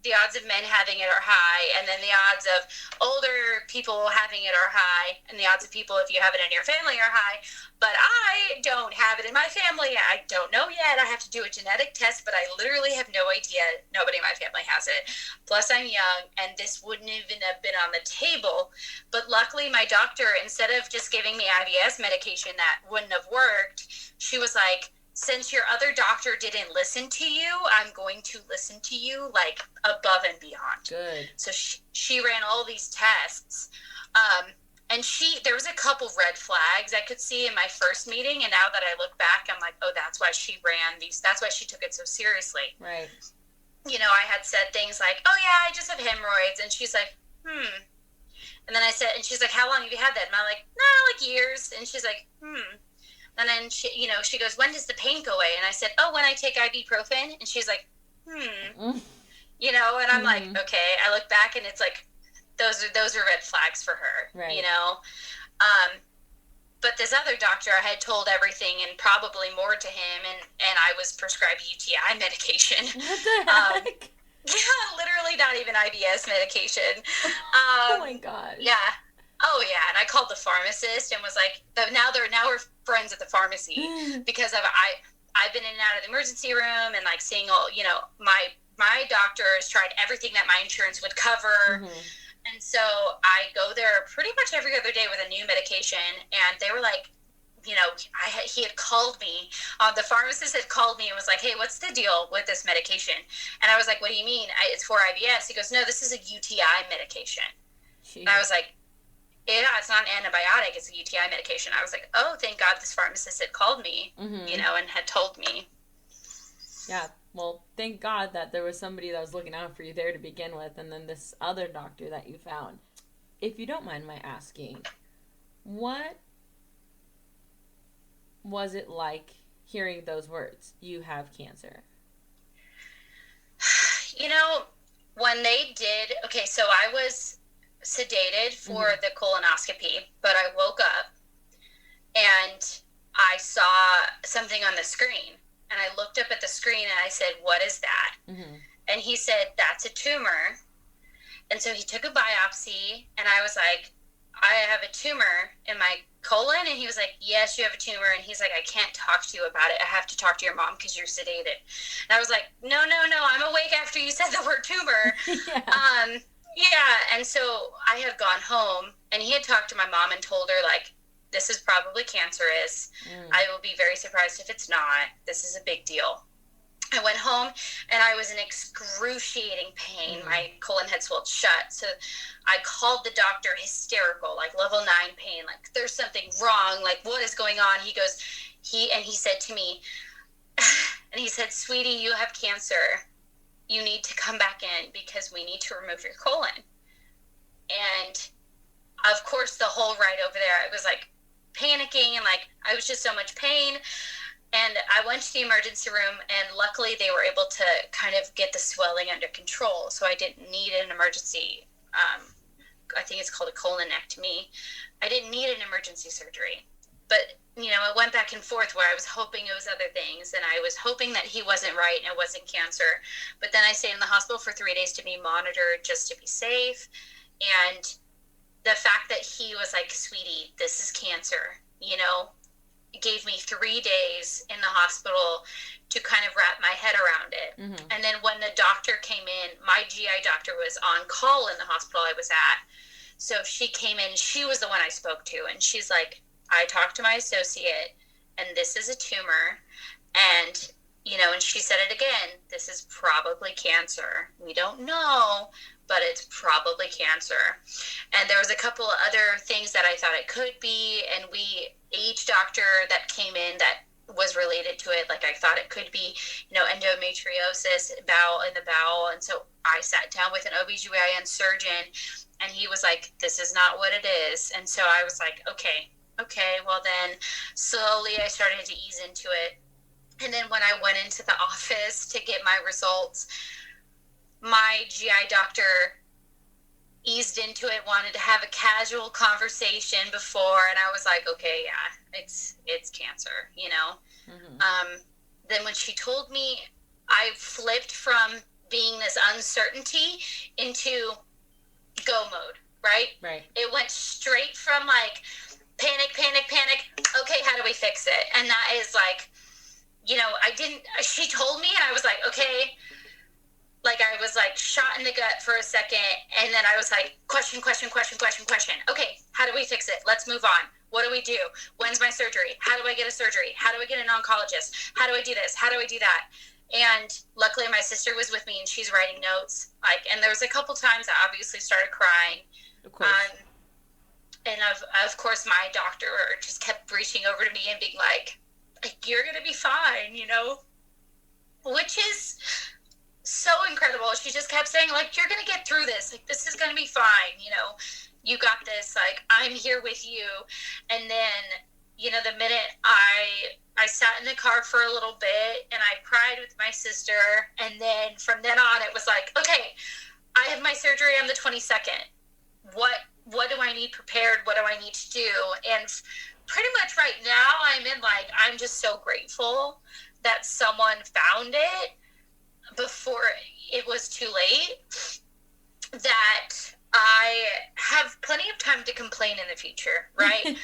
the odds of men having it are high, and then the odds of older people having it are high, and the odds of people, if you have it in your family, are high. But I don't have it in my family. I don't know yet. I have to do a genetic test, but I literally have no idea. Nobody in my family has it. Plus, I'm young, and this wouldn't even have been on the table. But luckily, my doctor, instead of just giving me IBS medication that wouldn't have worked, she was like, since your other doctor didn't listen to you, I'm going to listen to you like above and beyond. Good. So she ran all these tests. And there was a couple red flags I could see in my first meeting. And now that I look back, I'm like, oh, that's why she ran these. That's why she took it so seriously. Right. You know, I had said things like, oh yeah, I just have hemorrhoids. And she's like, And then I said, and she's like, how long have you had that? And I'm like, like years. And she's like, And then she goes, when does the pain go away? And I said, oh, when I take ibuprofen. And she's like, you know, and I'm like, Mm-hmm. okay, I look back and it's like, those are red flags for her, Right. you know? But this other doctor, I had told everything and probably more to him, and I was prescribed UTI medication. What the heck? Yeah, literally not even IBS medication. Oh my gosh. Yeah. Oh yeah, and I called the pharmacist and was like, now we're friends at the pharmacy because I've been in and out of the emergency room and like seeing all, you know, my doctors tried everything that my insurance would cover. Mm-hmm. And so I go there pretty much every other day with a new medication, and they were like, you know, he had called me. The pharmacist had called me and was like, "Hey, what's the deal with this medication?" And I was like, "What do you mean? It's for IBS." He goes, "No, this is a UTI medication." Jeez. And I was like, "Yeah, it's not an antibiotic; it's a UTI medication." I was like, "Oh, thank God this pharmacist had called me, Mm-hmm. you know, and had told me." Yeah, well, thank God that there was somebody that was looking out for you there to begin with, and then this other doctor that you found. If you don't mind my asking, what was it like hearing those words? You have cancer. You know, when they did, okay, so I was sedated for the colonoscopy, but I woke up and I saw something on the screen. And I looked up at the screen and I said, "What is that?" Mm-hmm. And he said, "That's a tumor." And so he took a biopsy, and I was like, "I have a tumor in my colon." And he was like, "Yes, you have a tumor." And he's like, "I can't talk to you about it. I have to talk to your mom because you're sedated." And I was like, "No, no, no, I'm awake after you said the word tumor." Yeah. Yeah. And so I had gone home, and he had talked to my mom and told her, like, "This is probably cancerous. I will be very surprised if it's not. This is a big deal." I went home and I was in excruciating pain. My colon had swelled shut. So I called the doctor hysterical, like level 9 pain, like there's something wrong. Like, what is going on? He said to me, and he said, "Sweetie, you have cancer. You need to come back in because we need to remove your colon." And of course, the whole ride over there, I was like panicking and like, I was just so much pain. And I went to the emergency room, and luckily they were able to kind of get the swelling under control. So I didn't need an emergency, I think it's called a colonectomy. I didn't need an emergency surgery. But, you know, it went back and forth where I was hoping it was other things, and I was hoping that he wasn't right and it wasn't cancer. But then I stayed in the hospital for 3 days to be monitored just to be safe. And the fact that he was like, "Sweetie, this is cancer," you know, gave me 3 days in the hospital to kind of wrap my head around it. Mm-hmm. And then when the doctor came in, my GI doctor was on call in the hospital I was at. So she came in, she was the one I spoke to, and she's like, "I talked to my associate, and this is a tumor." And, you know, and she said it again, "This is probably cancer. We don't know, but it's probably cancer." And there was a couple of other things that I thought it could be, and each doctor that came in that was related to it, like I thought it could be, you know, endometriosis, bowel in the bowel. And so I sat down with an OBGYN surgeon, and he was like, "This is not what it is." And so I was like, okay, well then slowly I started to ease into it. And then when I went into the office to get my results, my GI doctor eased into it, wanted to have a casual conversation before, and I was like, okay, yeah, it's cancer, you know. Mm-hmm. Then when she told me, I flipped from being this uncertainty into go mode, right? It went straight from like panic. Okay, how do we fix it? And that is like, you know, she told me, and I was like, okay. Like I was like shot in the gut for a second, and then I was like, question. Okay, how do we fix it? Let's move on. What do we do? When's my surgery? How do I get a surgery? How do I get an oncologist? How do I do this? How do I do that? And luckily my sister was with me, and she's writing notes. Like, and there was a couple times I obviously started crying. Of course. And of course my doctor just kept reaching over to me and being like, "You're going to be fine," you know, which is so incredible. She just kept saying, like, "You're going to get through this. Like, this is going to be fine. You know, you got this. Like, I'm here with you." And then, you know, the minute I sat in the car for a little bit and I cried with my my sister. And then from then on, it was like, okay, I have my surgery on the 22nd. What do I need prepared? What do I need to do? And pretty much right now, I'm just so grateful that someone found it before it was too late, that I have plenty of time to complain in the future, right?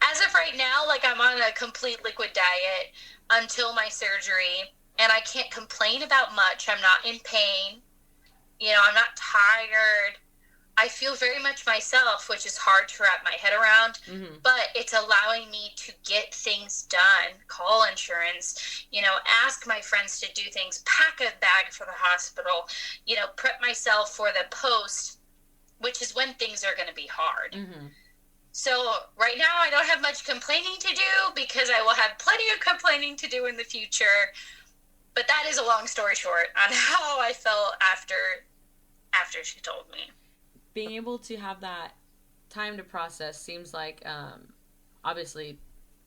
As of right now, like, I'm on a complete liquid diet until my surgery, and I can't complain about much. I'm not in pain. I'm not tired. I feel very much myself, which is hard to wrap my head around, but it's allowing me to get things done, call insurance, ask my friends to do things, pack a bag for the hospital, prep myself for the post, which is when things are going to be hard. So right now I don't have much complaining to do, because I will have plenty of complaining to do in the future. But that is a long story short on how I felt after she told me. Being able to have that time to process seems like obviously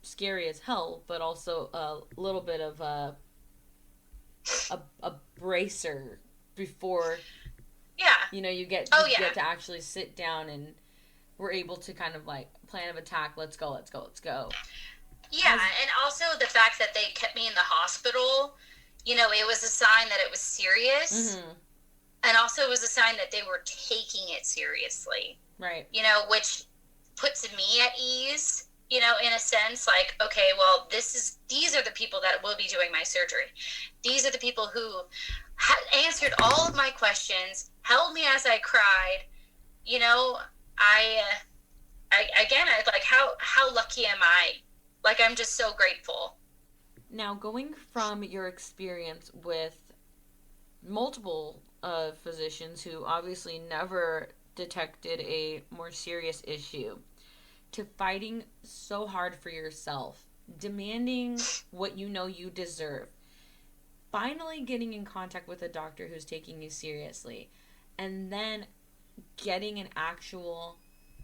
scary as hell, but also a little bit of a bracer before you get to actually sit down, and we're able to kind of like plan of attack. Let's go. Yeah, and also the fact that they kept me in the hospital, it was a sign that it was serious. And also it was a sign that they were taking it seriously. Right. Which puts me at ease, in a sense, like, okay, well, these are the people that will be doing my surgery. These are the people who answered all of my questions, held me as I cried. I like, how lucky am I? Like, I'm just so grateful. Now, going from your experience with multiple physicians who obviously never detected a more serious issue, to fighting so hard for yourself, demanding what you deserve, finally getting in contact with a doctor who's taking you seriously, and then getting an actual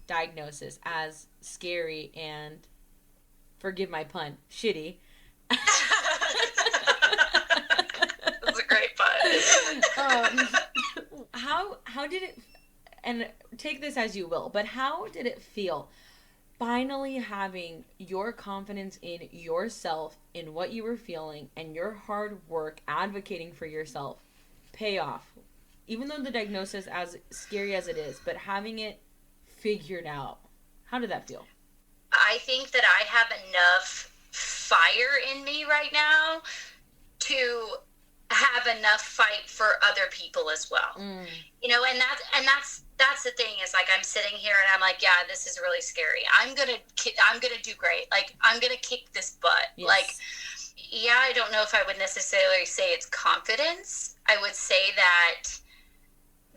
diagnosis, as scary and, forgive my pun, shitty. That's a great pun. How did it, and take this as you will, but how did it feel finally having your confidence in yourself, in what you were feeling, and your hard work advocating for yourself pay off? Even though the diagnosis, as scary as it is, but having it figured out, how did that feel? I think that I have enough fire in me right now to have enough fight for other people as well. And that's the thing, is like, I'm sitting here and I'm like, yeah, this is really scary. I'm gonna do great. Like, I'm gonna kick this butt. Yes. Like, yeah, I don't know if I would necessarily say it's confidence. I would say that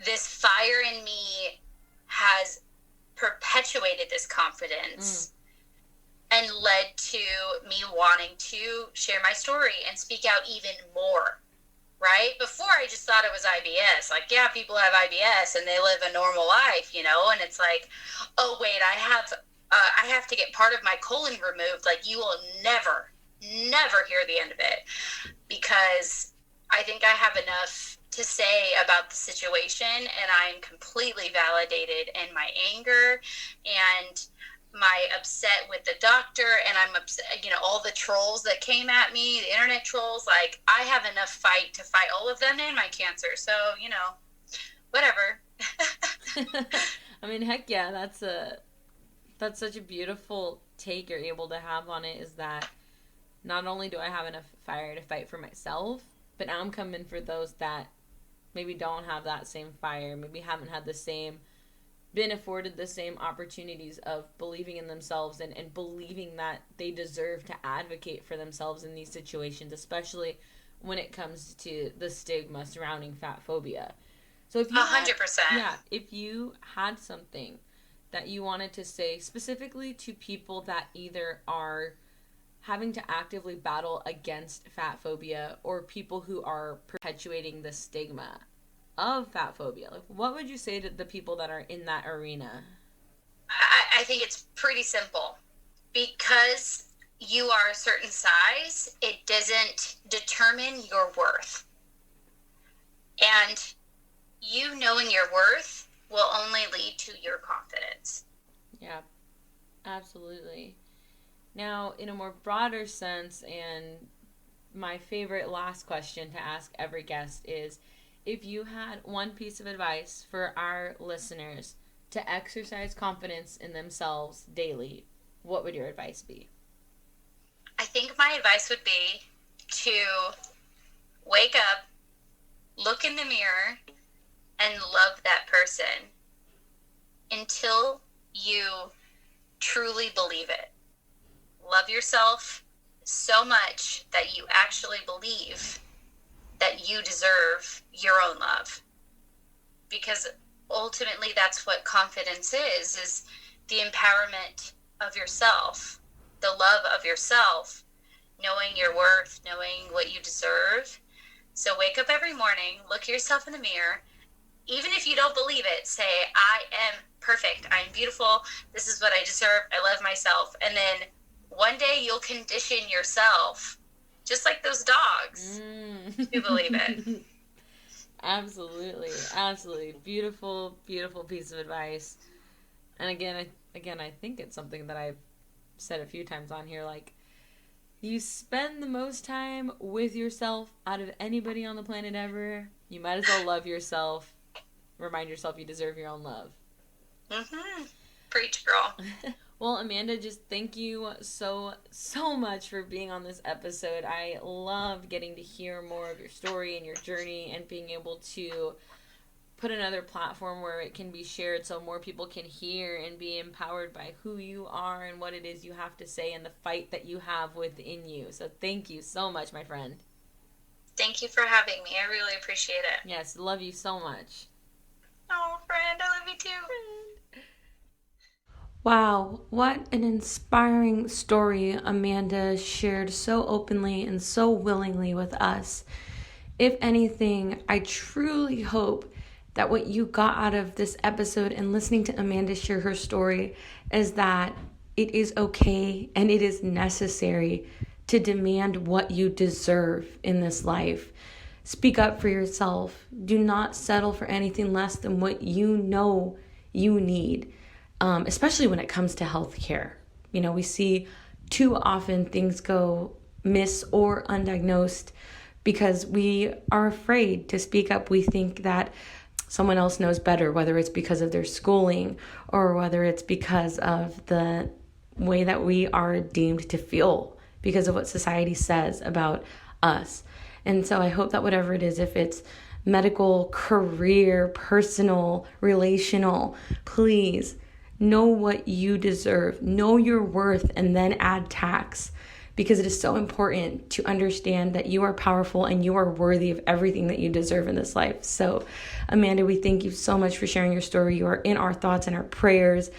this fire in me has perpetuated this confidence and led to me wanting to share my story and speak out even more, right? Before, I just thought it was IBS. Like, yeah, people have IBS and they live a normal life, and it's like, oh, wait, I have to get part of my colon removed. Like, you will never hear the end of it, because I think I have enough to say about the situation, and I'm completely validated in my anger and my upset with the doctor, and I'm upset, all the trolls that came at me, the internet trolls. Like, I have enough fight to fight all of them and my cancer. So, whatever. I mean, heck yeah, that's such a beautiful take you're able to have on it, is that not only do I have enough fire to fight for myself, but now I'm coming for those that maybe don't have that same fire, maybe haven't had been afforded the same opportunities of believing in themselves and believing that they deserve to advocate for themselves in these situations, especially when it comes to the stigma surrounding fat phobia. So if you 100%. If you had something that you wanted to say specifically to people that either are having to actively battle against fat phobia, or people who are perpetuating the stigma of fat phobia, like, what would you say to the people that are in that arena? I think it's pretty simple, because you are a certain size, it doesn't determine your worth. And you knowing your worth will only lead to your confidence. Yeah, absolutely. Now, in a more broader sense, and my favorite last question to ask every guest is, if you had one piece of advice for our listeners to exercise confidence in themselves daily, what would your advice be? I think my advice would be to wake up, look in the mirror, and love that person until you truly believe it. Love yourself so much that you actually believe that you deserve your own love. Because ultimately that's what confidence is the empowerment of yourself, the love of yourself, knowing your worth, knowing what you deserve. So wake up every morning, look yourself in the mirror. Even if you don't believe it, say, I am perfect. I am beautiful. This is what I deserve. I love myself. And then one day you'll condition yourself, just like those dogs, to believe it. Absolutely. Absolutely. Beautiful, beautiful piece of advice. And again, I think it's something that I've said a few times on here, like, you spend the most time with yourself out of anybody on the planet ever. You might as well love yourself. Remind yourself you deserve your own love. Mm-hmm. Preach, girl. Well, Amanda, just thank you so much for being on this episode. I love getting to hear more of your story and your journey, and being able to put another platform where it can be shared so more people can hear and be empowered by who you are and what it is you have to say and the fight that you have within you. So thank you so much, my friend. Thank you for having me. I really appreciate it. Yes, love you so much. Oh, friend, I love you too. Wow, what an inspiring story Amanda shared so openly and so willingly with us. If anything, I truly hope that what you got out of this episode and listening to Amanda share her story is that it is okay and it is necessary to demand what you deserve in this life. Speak up for yourself. Do not settle for anything less than what you know you need, especially when it comes to healthcare. You know, we see too often things go miss or undiagnosed because we are afraid to speak up. We think that someone else knows better, whether it's because of their schooling or whether it's because of the way that we are deemed to feel because of what society says about us. And so I hope that whatever it is, if it's medical, career, personal, relational, please know what you deserve, know your worth, and then add tax, because it is so important to understand that you are powerful and you are worthy of everything that you deserve in this life. So, Amanda, we thank you so much for sharing your story. You are in our thoughts and our prayers.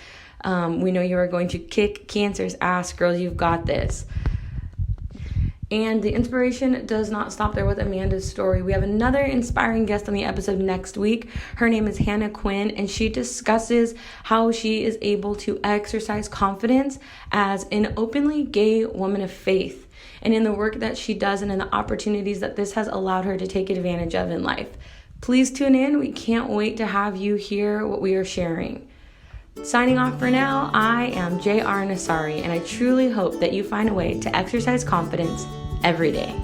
We know you are going to kick cancer's ass, girl. You've got this. And the inspiration does not stop there with Amanda's story. We have another inspiring guest on the episode next week. Her name is Hannah Quinn, and she discusses how she is able to exercise confidence as an openly gay woman of faith, and in the work that she does and in the opportunities that this has allowed her to take advantage of in life. Please tune in. We can't wait to have you hear what we are sharing. Signing off for now, I am J.R. Nasari, and I truly hope that you find a way to exercise confidence every day.